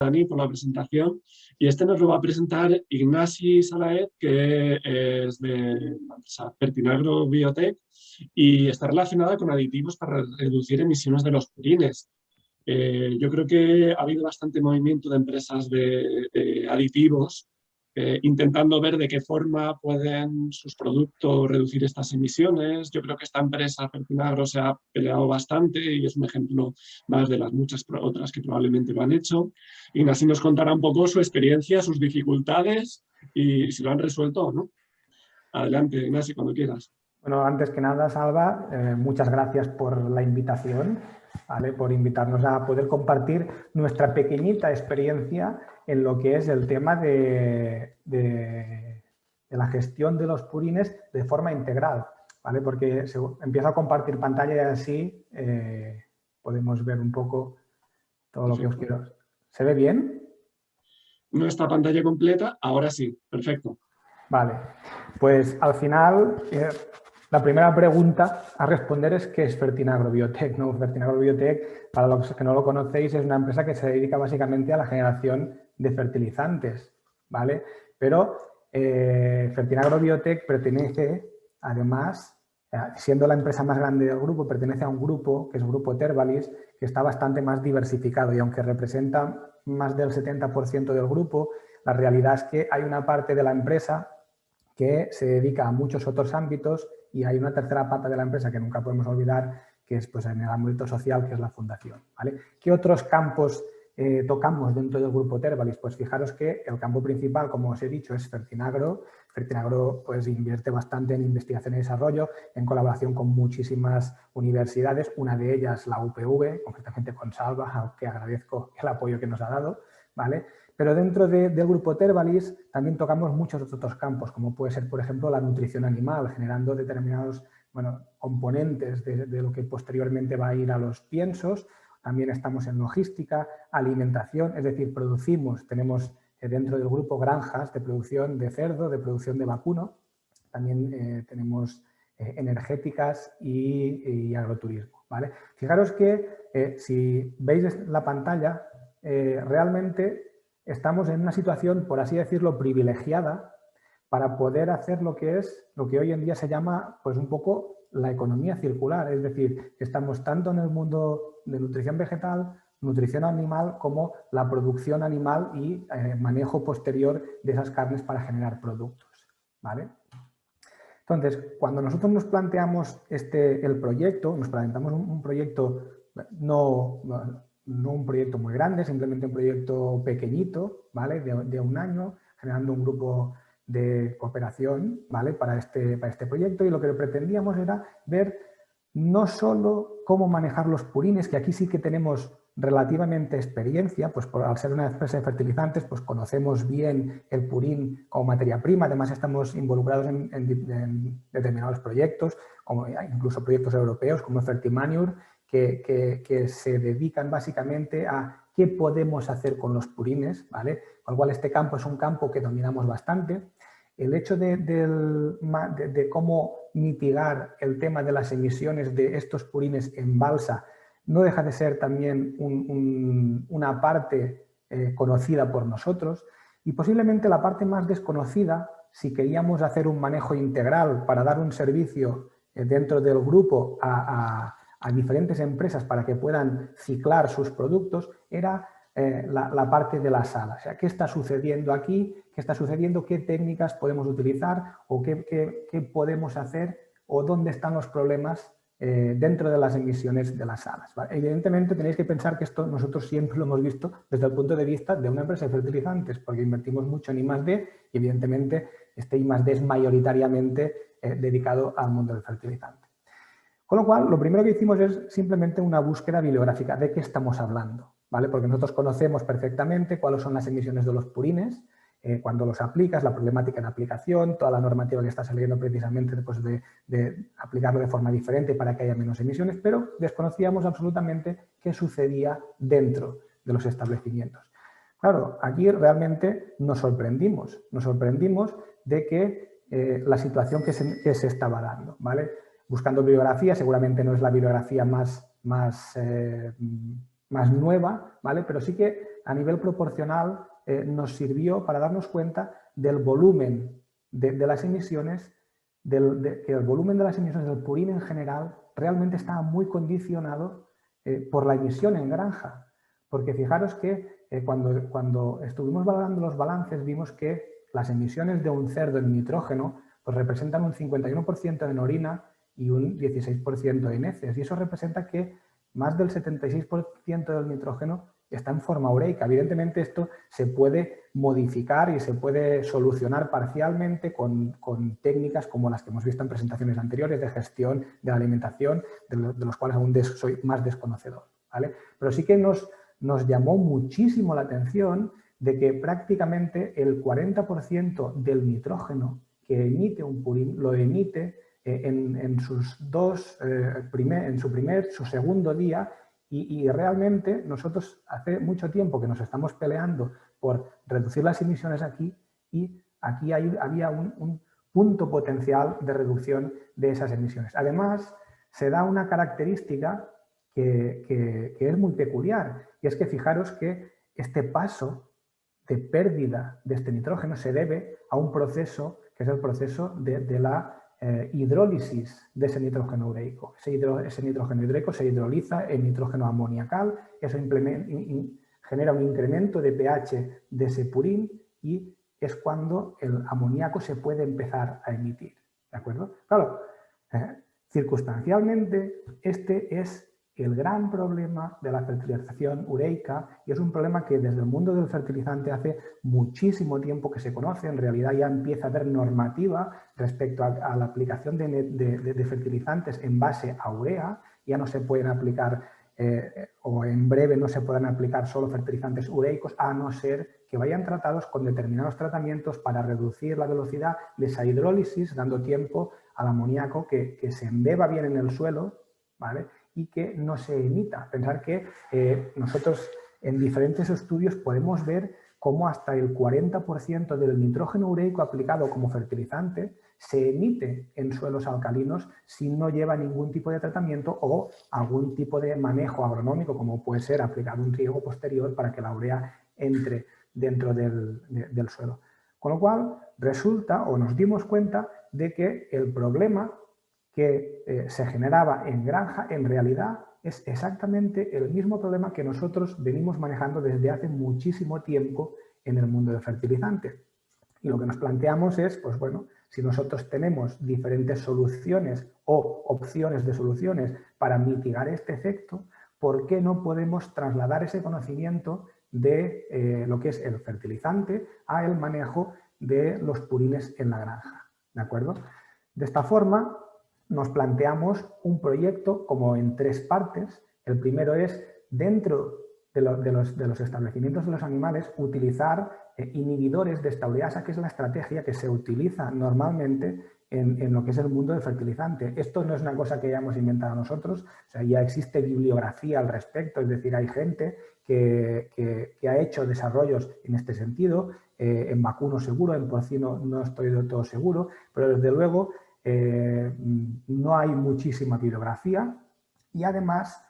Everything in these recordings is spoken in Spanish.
Dani, por la presentación. Y este nos lo va a presentar Ignasi Salaet, que es de la empresa Fertinagro Biotech y está relacionada con aditivos para reducir emisiones de los purines. Yo creo que ha habido bastante movimiento de empresas de aditivos intentando ver de qué forma pueden sus productos reducir estas emisiones. Yo creo que esta empresa, Fertinagro, se ha peleado bastante y es un ejemplo más de las muchas otras que probablemente lo han hecho. Ignasi nos contará un poco su experiencia, sus dificultades y si lo han resuelto o no. Adelante, Ignasi, cuando quieras. Bueno, antes que nada, Salva, muchas gracias por la invitación, ¿vale? Por invitarnos a poder compartir nuestra pequeñita experiencia en lo que es el tema de la gestión de los purines de forma integral, ¿vale? Porque empiezo a compartir pantalla y así podemos ver un poco todo lo que os quiero. ¿Se ve bien? No está pantalla completa, ahora sí, perfecto. Vale, pues al final la primera pregunta a responder es ¿qué es Fertinagro Biotech? ¿No? Fertinagro Biotech, para los que no lo conocéis, es una empresa que se dedica básicamente a la generación de fertilizantes, ¿vale? Pero Fertinagro Biotech pertenece, además, siendo la empresa más grande del grupo, pertenece a un grupo, que es el Grupo Tervalis, que está bastante más diversificado y aunque representa más del 70% del grupo, la realidad es que hay una parte de la empresa que se dedica a muchos otros ámbitos y hay una tercera pata de la empresa que nunca podemos olvidar, que es pues, en el ámbito social, que es la fundación, ¿vale? ¿Qué otros campos tocamos dentro del grupo Tervalis? Pues fijaros que el campo principal, como os he dicho, es Fertinagro. Fertinagro pues, invierte bastante en investigación y desarrollo en colaboración con muchísimas universidades, una de ellas la UPV, concretamente con Salva, al que agradezco el apoyo que nos ha dado, ¿vale? Pero dentro del grupo Tervalis también tocamos muchos otros campos, como puede ser, por ejemplo, la nutrición animal, generando determinados componentes de lo que posteriormente va a ir a los piensos. También estamos en logística, alimentación, es decir, tenemos dentro del grupo granjas de producción de cerdo, de producción de vacuno. También tenemos energéticas y agroturismo, ¿vale? Fijaros que si veis la pantalla, realmente estamos en una situación, por así decirlo, privilegiada para poder hacer lo que hoy en día se llama pues un poco la economía circular, es decir, estamos tanto en el mundo de nutrición vegetal, nutrición animal, como la producción animal y manejo posterior de esas carnes para generar productos, ¿vale? Entonces, cuando nosotros nos planteamos el proyecto, nos planteamos un proyecto no un proyecto muy grande, simplemente un proyecto pequeñito, ¿vale? De un año, generando un grupo de cooperación, ¿vale? Para este proyecto, y lo que pretendíamos era ver no solo cómo manejar los purines, que aquí sí que tenemos relativamente experiencia, pues al ser una empresa de fertilizantes, pues conocemos bien el purín como materia prima, además estamos involucrados en determinados proyectos, como incluso proyectos europeos como Fertimanure, que se dedican básicamente a qué podemos hacer con los purines, ¿vale? Con lo cual este campo es un campo que dominamos bastante. El hecho de cómo mitigar el tema de las emisiones de estos purines en balsa no deja de ser también una parte conocida por nosotros, y posiblemente la parte más desconocida, si queríamos hacer un manejo integral para dar un servicio dentro del grupo a diferentes empresas para que puedan ciclar sus productos, era la parte de la sala. O sea, ¿qué está sucediendo aquí? ¿Qué está sucediendo? ¿Qué técnicas podemos utilizar? ¿O qué podemos hacer? ¿O dónde están los problemas dentro de las emisiones de las salas? ¿Vale? Evidentemente tenéis que pensar que esto nosotros siempre lo hemos visto desde el punto de vista de una empresa de fertilizantes, porque invertimos mucho en I+D y evidentemente este I+D es mayoritariamente dedicado al mundo del fertilizante. Con lo cual, lo primero que hicimos es simplemente una búsqueda bibliográfica de qué estamos hablando, ¿vale? Porque nosotros conocemos perfectamente cuáles son las emisiones de los purines, cuando los aplicas, la problemática en aplicación, toda la normativa que está saliendo precisamente después de aplicarlo de forma diferente para que haya menos emisiones, pero desconocíamos absolutamente qué sucedía dentro de los establecimientos. Claro, aquí realmente nos sorprendimos de que la situación que se estaba dando, ¿vale? Buscando bibliografía, seguramente no es la bibliografía más nueva, ¿vale? Pero sí que a nivel proporcional nos sirvió para darnos cuenta del volumen de las emisiones, que el volumen de las emisiones del purín en general realmente estaba muy condicionado por la emisión en granja. Porque fijaros que cuando estuvimos valorando los balances vimos que las emisiones de un cerdo en nitrógeno pues representan un 51% en orina y un 16% en heces. Y eso representa que más del 76% del nitrógeno está en forma ureica. Evidentemente esto se puede modificar y se puede solucionar parcialmente con técnicas como las que hemos visto en presentaciones anteriores de gestión de la alimentación, de los cuales aún soy más desconocedor, ¿vale? Pero sí que nos llamó muchísimo la atención de que prácticamente el 40% del nitrógeno que emite un purín lo emite en su segundo día y realmente nosotros hace mucho tiempo que nos estamos peleando por reducir las emisiones aquí y aquí había un punto potencial de reducción de esas emisiones. Además, se da una característica que es muy peculiar y es que fijaros que este paso de pérdida de este nitrógeno se debe a un proceso que es el proceso de la hidrólisis de ese nitrógeno ureico. Ese nitrógeno ureico se hidroliza en nitrógeno amoniacal, eso genera un incremento de pH de ese purín y es cuando el amoníaco se puede empezar a emitir. ¿De acuerdo? Claro, circunstancialmente este es el gran problema de la fertilización ureica y es un problema que desde el mundo del fertilizante hace muchísimo tiempo que se conoce. En realidad ya empieza a haber normativa respecto a la aplicación de fertilizantes en base a urea. Ya no se pueden aplicar o en breve no se podrán aplicar solo fertilizantes ureicos a no ser que vayan tratados con determinados tratamientos para reducir la velocidad de esa hidrólisis, dando tiempo al amoníaco que se embeba bien en el suelo, ¿vale? Y que no se emita. Pensar que nosotros en diferentes estudios podemos ver cómo hasta el 40% del nitrógeno ureico aplicado como fertilizante se emite en suelos alcalinos si no lleva ningún tipo de tratamiento o algún tipo de manejo agronómico, como puede ser aplicar un riego posterior para que la urea entre dentro del suelo. Con lo cual resulta o nos dimos cuenta de que el problema que se generaba en granja, en realidad es exactamente el mismo problema que nosotros venimos manejando desde hace muchísimo tiempo en el mundo del fertilizante. Y lo que nos planteamos es, pues bueno, si nosotros tenemos diferentes soluciones o opciones de soluciones para mitigar este efecto, ¿por qué no podemos trasladar ese conocimiento de lo que es el fertilizante a el manejo de los purines en la granja? ¿De acuerdo? De esta forma, nos planteamos un proyecto como en 3 partes. El primero es, dentro de los establecimientos de los animales, utilizar inhibidores de esta ureasa, que es la estrategia que se utiliza normalmente en lo que es el mundo del fertilizante. Esto no es una cosa que hayamos inventado nosotros, o sea, ya existe bibliografía al respecto, es decir, hay gente que ha hecho desarrollos en este sentido, en vacuno seguro, en porcino no estoy del todo seguro, pero desde luego no hay muchísima bibliografía y además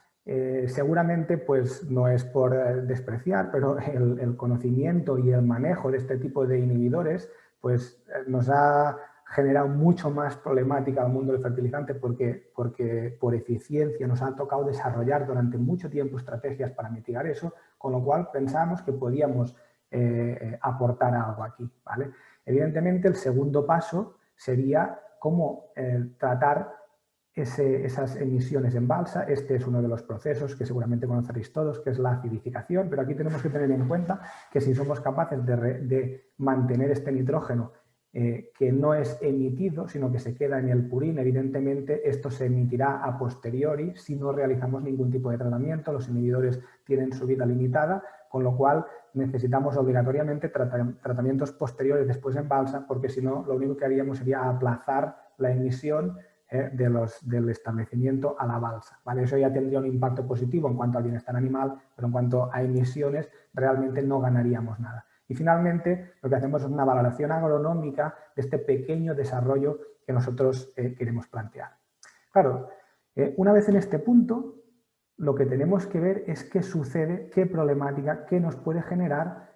seguramente pues no es por despreciar, pero el conocimiento y el manejo de este tipo de inhibidores pues nos ha generado mucho más problemática al mundo del fertilizante porque por eficiencia nos ha tocado desarrollar durante mucho tiempo estrategias para mitigar eso, con lo cual pensamos que podíamos aportar algo aquí, ¿vale? Evidentemente el segundo paso sería cómo tratar esas emisiones en balsa. Este es uno de los procesos que seguramente conoceréis todos, que es la acidificación, pero aquí tenemos que tener en cuenta que si somos capaces de mantener este nitrógeno que no es emitido, sino que se queda en el purín, evidentemente esto se emitirá a posteriori si no realizamos ningún tipo de tratamiento. Los inhibidores tienen su vida limitada, con lo cual necesitamos obligatoriamente tratamientos posteriores después en balsa, porque si no, lo único que haríamos sería aplazar la emisión del establecimiento a la balsa, ¿vale? Eso ya tendría un impacto positivo en cuanto al bienestar animal, pero en cuanto a emisiones realmente no ganaríamos nada. Y finalmente lo que hacemos es una valoración agronómica de este pequeño desarrollo que nosotros queremos plantear. Claro, una vez en este punto, lo que tenemos que ver es qué sucede, qué problemática, qué nos puede generar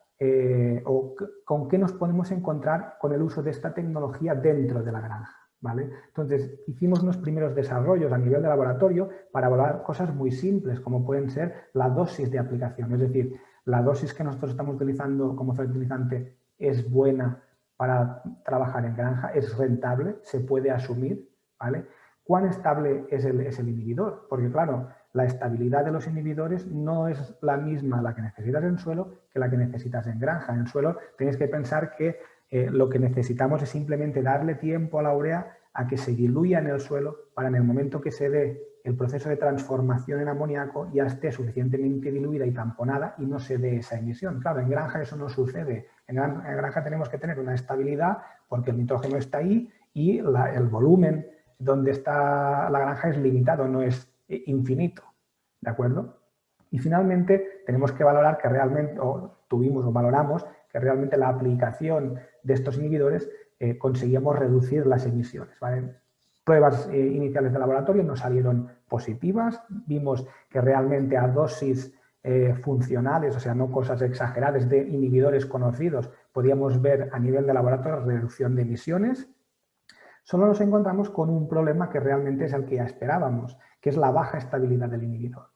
o con qué nos podemos encontrar con el uso de esta tecnología dentro de la granja, ¿vale? Entonces, hicimos unos primeros desarrollos a nivel de laboratorio para evaluar cosas muy simples, como pueden ser la dosis de aplicación. Es decir, la dosis que nosotros estamos utilizando como fertilizante es buena para trabajar en granja, es rentable, se puede asumir, ¿vale? ¿Cuán estable es el inhibidor? Porque, claro, la estabilidad de los inhibidores no es la misma la que necesitas en suelo que la que necesitas en granja. En suelo tenéis que pensar que lo que necesitamos es simplemente darle tiempo a la urea a que se diluya en el suelo para en el momento que se dé el proceso de transformación en amoníaco ya esté suficientemente diluida y tamponada y no se dé esa emisión. Claro, en granja eso no sucede. En granja tenemos que tener una estabilidad porque el nitrógeno está ahí y el volumen donde está la granja es limitado, no es infinito, ¿de acuerdo? Y finalmente tenemos que valorar que realmente, valoramos que realmente la aplicación de estos inhibidores conseguíamos reducir las emisiones, ¿vale? Pruebas iniciales de laboratorio nos salieron positivas, vimos que realmente a dosis funcionales, o sea, no cosas exageradas de inhibidores conocidos, podíamos ver a nivel de laboratorio reducción de emisiones. Solo nos encontramos con un problema que realmente es el que ya esperábamos, que es la baja estabilidad del inhibidor.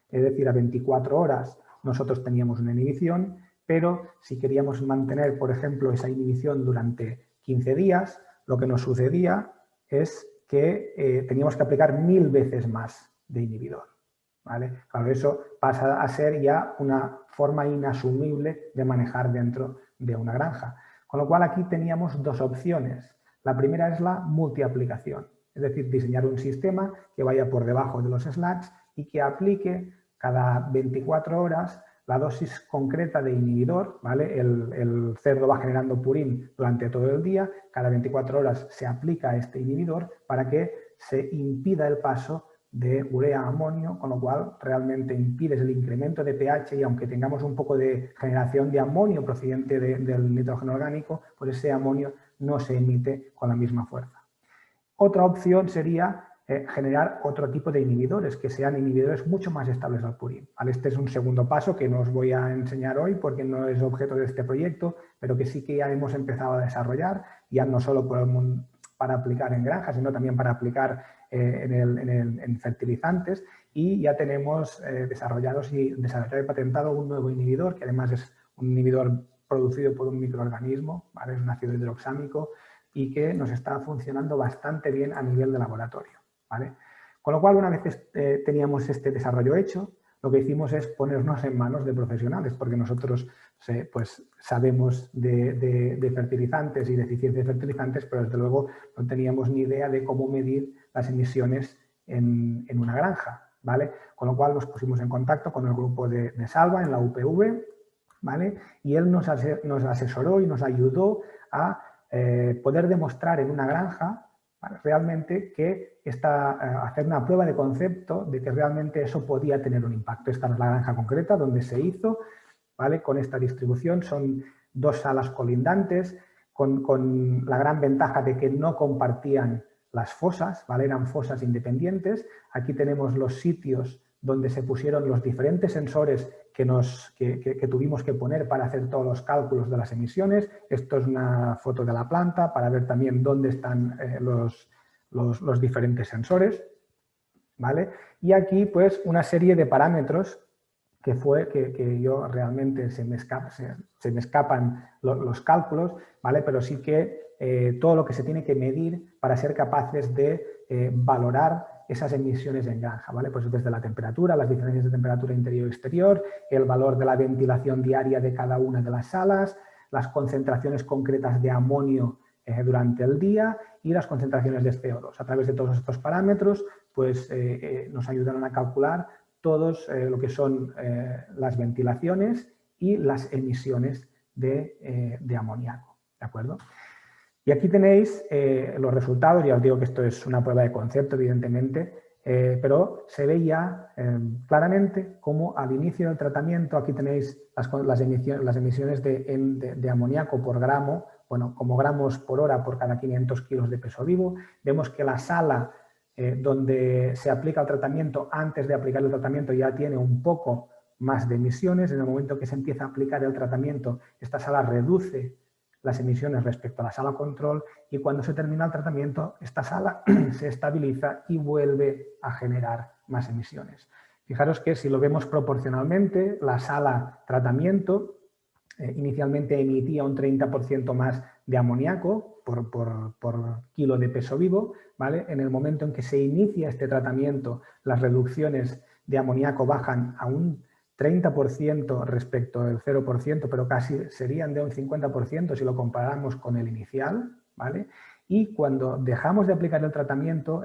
Es decir, a 24 horas nosotros teníamos una inhibición, pero si queríamos mantener, por ejemplo, esa inhibición durante 15 días, lo que nos sucedía es que teníamos que aplicar 1000 veces más de inhibidor, ¿vale? Claro, eso pasa a ser ya una forma inasumible de manejar dentro de una granja. Con lo cual aquí teníamos dos opciones. La primera es la multiaplicación, es decir, diseñar un sistema que vaya por debajo de los slacks y que aplique cada 24 horas la dosis concreta de inhibidor, ¿vale? El cerdo va generando purín durante todo el día, cada 24 horas se aplica este inhibidor para que se impida el paso de urea a amonio, con lo cual realmente impides el incremento de pH y aunque tengamos un poco de generación de amonio procedente del nitrógeno orgánico, pues ese amonio no se emite con la misma fuerza. Otra opción sería generar otro tipo de inhibidores, que sean inhibidores mucho más estables al purín. ¿Vale? Este es un segundo paso que no os voy a enseñar hoy porque no es objeto de este proyecto, pero que sí que ya hemos empezado a desarrollar, ya no solo para aplicar en granjas, sino también para aplicar en fertilizantes, y ya tenemos desarrollado y patentado un nuevo inhibidor, que además es un inhibidor producido por un microorganismo, ¿vale? Es un ácido hidroxámico y que nos está funcionando bastante bien a nivel de laboratorio, ¿vale? Con lo cual, una vez teníamos este desarrollo hecho, lo que hicimos es ponernos en manos de profesionales, porque nosotros pues, sabemos de fertilizantes y de eficiencia de fertilizantes, pero desde luego no teníamos ni idea de cómo medir las emisiones en una granja, ¿vale? Con lo cual nos pusimos en contacto con el grupo de Salva en la UPV, ¿vale? Y él nos asesoró y nos ayudó a poder demostrar en una granja, ¿vale? Realmente que hacer una prueba de concepto de que realmente eso podía tener un impacto. Esta es la granja concreta donde se hizo, ¿vale? Con esta distribución. Son dos salas colindantes con la gran ventaja de que no compartían las fosas, ¿vale? Eran fosas independientes. Aquí tenemos los sitios donde se pusieron los diferentes sensores que tuvimos que poner para hacer todos los cálculos de las emisiones. Esto es una foto de la planta para ver también dónde están los diferentes sensores, ¿vale? Y aquí, pues, una serie de parámetros que yo realmente se me escapan los cálculos, ¿vale? Pero sí que todo lo que se tiene que medir para ser capaces de valorar esas emisiones en granja, ¿vale? Pues desde la temperatura, las diferencias de temperatura interior y exterior, el valor de la ventilación diaria de cada una de las salas, las concentraciones concretas de amonio durante el día y las concentraciones de CO2. A través de todos estos parámetros, pues nos ayudaron a calcular todos lo que son las ventilaciones y las emisiones de amoníaco, ¿de acuerdo? Y aquí tenéis los resultados. Ya os digo que esto es una prueba de concepto, evidentemente, pero se ve ya claramente cómo al inicio del tratamiento, aquí tenéis las emisiones de amoníaco por gramo, bueno, como gramos por hora por cada 500 kilos de peso vivo. Vemos que la sala donde se aplica el tratamiento, antes de aplicar el tratamiento ya tiene un poco más de emisiones. En el momento que se empieza a aplicar el tratamiento, esta sala reduce las emisiones respecto a la sala control, y cuando se termina el tratamiento, esta sala se estabiliza y vuelve a generar más emisiones. Fijaros que si lo vemos proporcionalmente, la sala tratamiento inicialmente emitía un 30% más de amoníaco por kilo de peso vivo, ¿vale? En el momento en que se inicia este tratamiento, las reducciones de amoníaco bajan a un 30% respecto del 0%, pero casi serían de un 50% si lo comparamos con el inicial, ¿vale? Y cuando dejamos de aplicar el tratamiento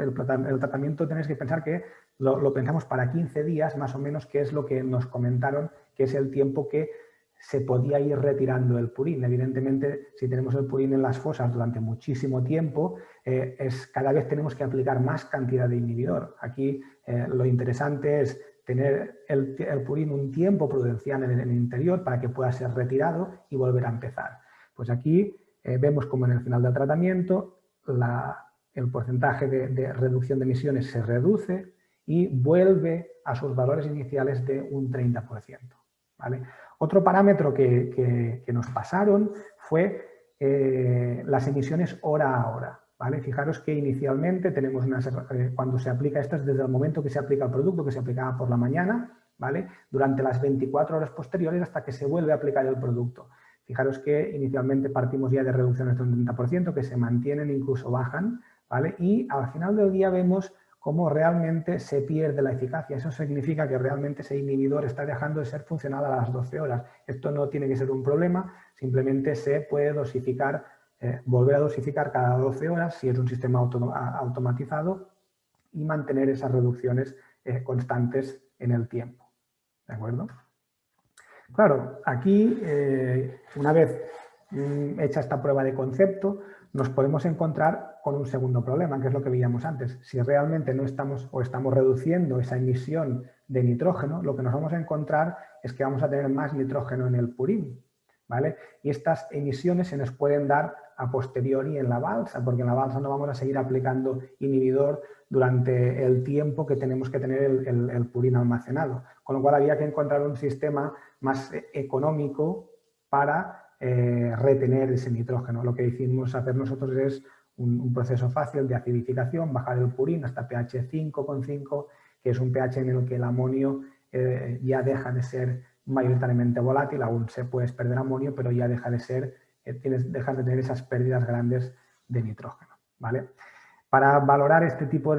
tenéis que pensar que lo pensamos para 15 días, más o menos, que es lo que nos comentaron, que es el tiempo que se podía ir retirando el purín. Evidentemente, si tenemos el purín en las fosas durante muchísimo tiempo, cada vez tenemos que aplicar más cantidad de inhibidor. Aquí lo interesante es tener el purín un tiempo prudencial en el interior para que pueda ser retirado y volver a empezar. Pues aquí vemos como en el final del tratamiento el porcentaje de reducción de emisiones se reduce y vuelve a sus valores iniciales de un 30%. ¿Vale? Otro parámetro que nos pasaron fue las emisiones hora a hora. ¿Vale? Fijaros que inicialmente tenemos cuando se aplica esto es desde el momento que se aplica el producto, que se aplicaba por la mañana, ¿vale? Durante las 24 horas posteriores hasta que se vuelve a aplicar el producto. Fijaros que inicialmente partimos ya de reducciones de un 30%, que se mantienen, incluso bajan, ¿vale? Y al final del día vemos cómo realmente se pierde la eficacia. Eso significa que realmente ese inhibidor está dejando de ser funcional a las 12 horas. Esto no tiene que ser un problema, simplemente se puede dosificar, volver a dosificar cada 12 horas si es un sistema automatizado y mantener esas reducciones constantes en el tiempo. ¿De acuerdo? Claro, aquí, una vez hecha esta prueba de concepto, nos podemos encontrar con un segundo problema, que es lo que veíamos antes. Si realmente no estamos o estamos reduciendo esa emisión de nitrógeno, lo que nos vamos a encontrar es que vamos a tener más nitrógeno en el purín, ¿vale? Y estas emisiones se nos pueden dar a posteriori en la balsa, porque en la balsa no vamos a seguir aplicando inhibidor durante el tiempo que tenemos que tener el purín almacenado. Con lo cual había que encontrar un sistema más económico para retener ese nitrógeno. Lo que decidimos hacer nosotros es un proceso fácil de acidificación, bajar el purín hasta pH 5,5, que es un pH en el que el amonio ya deja de ser mayoritariamente volátil, aún se puede perder amonio, pero ya deja de ser, dejas de tener esas pérdidas grandes de nitrógeno, ¿vale? Para valorar este tipo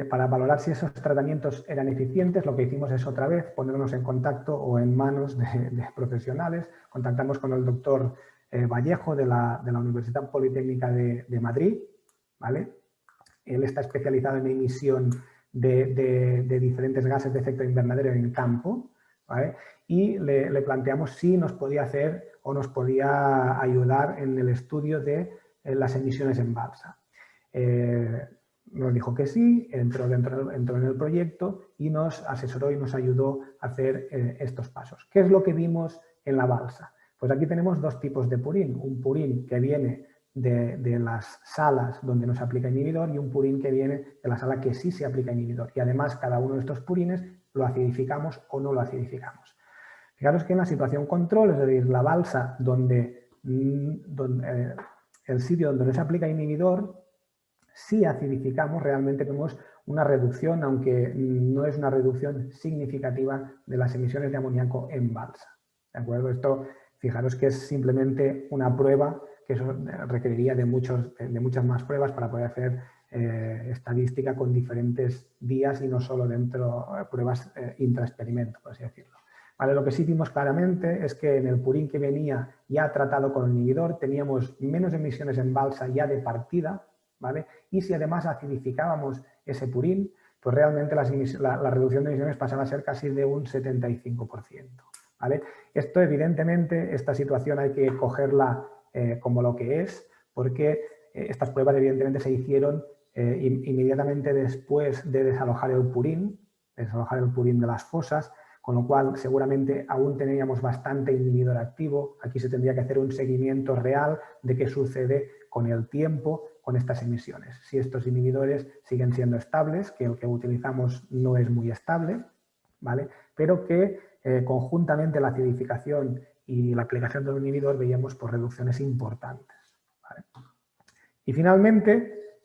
para valorar si esos tratamientos eran eficientes, lo que hicimos es otra vez ponernos en contacto o en manos de profesionales. Contactamos con el doctor Vallejo de la Universidad Politécnica de Madrid, ¿vale? Él está especializado en emisión de diferentes gases de efecto invernadero en campo, ¿vale? Y le planteamos si nos podía hacer o nos podía ayudar en el estudio de las emisiones en balsa. Nos dijo que sí, entró en el proyecto y nos asesoró y nos ayudó a hacer estos pasos. ¿Qué es lo que vimos en la balsa? Pues aquí tenemos dos tipos de purín. Un purín que viene de las salas donde no se aplica inhibidor y un purín que viene de la sala que sí se aplica inhibidor. Y además cada uno de estos purines lo acidificamos o no lo acidificamos. Fijaros que en la situación control, es decir, la balsa el sitio donde no se aplica inhibidor, si acidificamos, realmente vemos una reducción, aunque no es una reducción significativa de las emisiones de amoníaco en balsa. ¿De acuerdo? Esto, fijaros que es simplemente una prueba, que eso requeriría de muchas más pruebas para poder hacer estadística con diferentes días y no solo pruebas intraexperimento, por así decirlo. ¿Vale? Lo que sí vimos claramente es que en el purín que venía ya tratado con el inhibidor teníamos menos emisiones en balsa ya de partida, ¿vale? Y si además acidificábamos ese purín, pues realmente la reducción de emisiones pasaba a ser casi de un 75%. ¿Vale? Esto, evidentemente, esta situación hay que cogerla como lo que es, porque estas pruebas evidentemente se hicieron inmediatamente después de desalojar el purín de las fosas, con lo cual seguramente aún teníamos bastante inhibidor activo. Aquí se tendría que hacer un seguimiento real de qué sucede con el tiempo, con estas emisiones. Si estos inhibidores siguen siendo estables, que el que utilizamos no es muy estable, ¿vale? Pero que conjuntamente la acidificación y la aplicación del inhibidor veíamos por reducciones importantes, ¿vale? Y finalmente,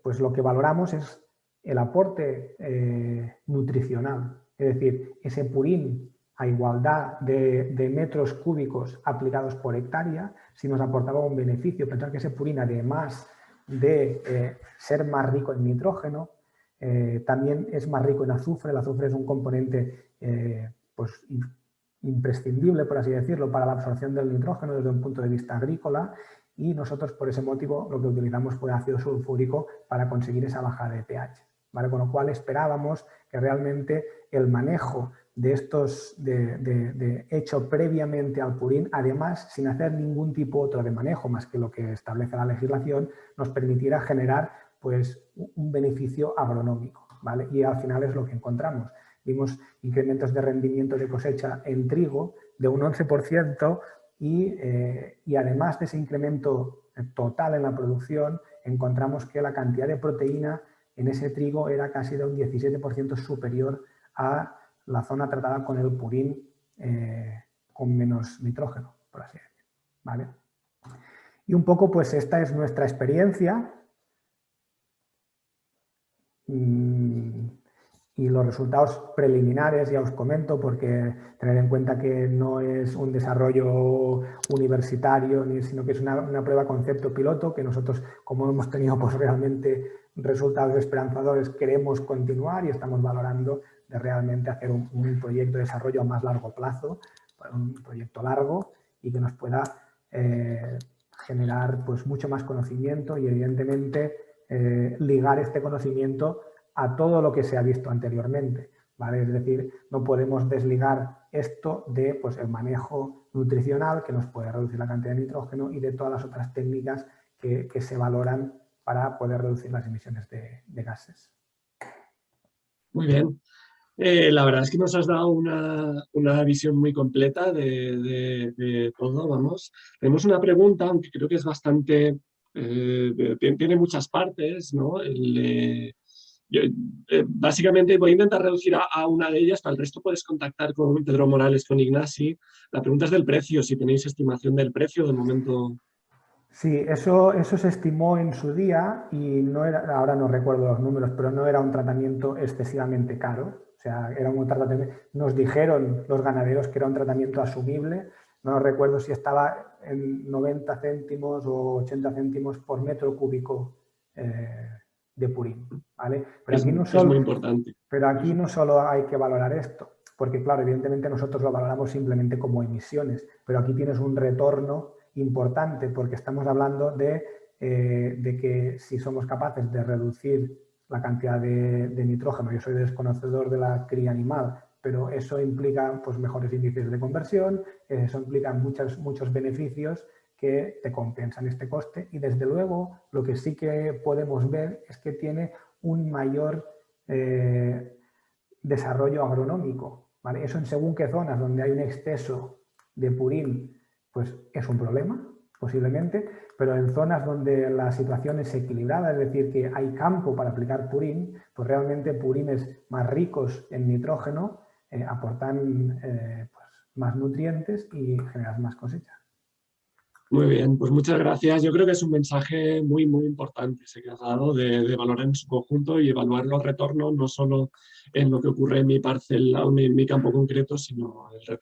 pues lo que valoramos es el aporte nutricional, es decir, ese purín a igualdad de metros cúbicos aplicados por hectárea, si nos aportaba un beneficio. Pensar que ese purín, además de ser más rico en nitrógeno, también es más rico en azufre. El azufre es un componente pues, imprescindible, por así decirlo, para la absorción del nitrógeno desde un punto de vista agrícola, y nosotros por ese motivo lo que utilizamos fue ácido sulfúrico para conseguir esa bajada de pH, ¿vale? Con lo cual esperábamos que realmente el manejo de estos hecho previamente al purín, además sin hacer ningún tipo otro de manejo más que lo que establece la legislación, nos permitiera generar pues un beneficio agronómico, ¿vale? Y al final es lo que encontramos. Vimos incrementos de rendimiento de cosecha en trigo de un 11% y además de ese incremento total en la producción, encontramos que la cantidad de proteína en ese trigo era casi de un 17% superior a la zona tratada con el purín con menos nitrógeno, por así decirlo, ¿vale? Y un poco pues esta es nuestra experiencia y los resultados preliminares ya os comento, porque tener en cuenta que no es un desarrollo universitario, sino que es una prueba concepto piloto que nosotros, como hemos tenido pues realmente resultados esperanzadores, queremos continuar y estamos valorando de realmente hacer un proyecto de desarrollo a más largo plazo, un proyecto largo y que nos pueda generar pues mucho más conocimiento y evidentemente ligar este conocimiento a todo lo que se ha visto anteriormente, ¿vale? Es decir, no podemos desligar esto de pues, el manejo nutricional que nos puede reducir la cantidad de nitrógeno y de todas las otras técnicas que se valoran para poder reducir las emisiones de gases. Muy bien. La verdad es que nos has dado una visión muy completa de todo, vamos. Tenemos una pregunta, aunque creo que es bastante... tiene muchas partes, ¿no? Básicamente voy a intentar reducir a una de ellas, para el resto puedes contactar con Pedro Morales, con Ignasi. La pregunta es del precio, si tenéis estimación del precio de momento. Sí, eso se estimó en su día y no era, ahora no recuerdo los números, pero no era un tratamiento excesivamente caro. O sea, era un tratamiento, nos dijeron los ganaderos que era un tratamiento asumible. No recuerdo si estaba en 90 céntimos o 80 céntimos por metro cúbico de purín, ¿vale? Es muy importante. Pero aquí no solo hay que valorar esto, porque claro, evidentemente nosotros lo valoramos simplemente como emisiones, pero aquí tienes un retorno importante porque estamos hablando de que si somos capaces de reducir la cantidad de nitrógeno, yo soy desconocedor de la cría animal, pero eso implica pues, mejores índices de conversión, eso implica muchos beneficios que te compensan este coste y desde luego lo que sí que podemos ver es que tiene un mayor desarrollo agronómico, ¿vale? Eso en según qué zonas donde hay un exceso de purín pues es un problema, posiblemente, pero en zonas donde la situación es equilibrada, es decir, que hay campo para aplicar purín, pues realmente purines más ricos en nitrógeno aportan pues más nutrientes y generan más cosechas. Muy bien, pues muchas gracias. Yo creo que es un mensaje muy, muy importante ese que has dado de valorar en su conjunto y evaluar los retornos, no solo en lo que ocurre en mi parcela o en mi campo concreto, sino el retorno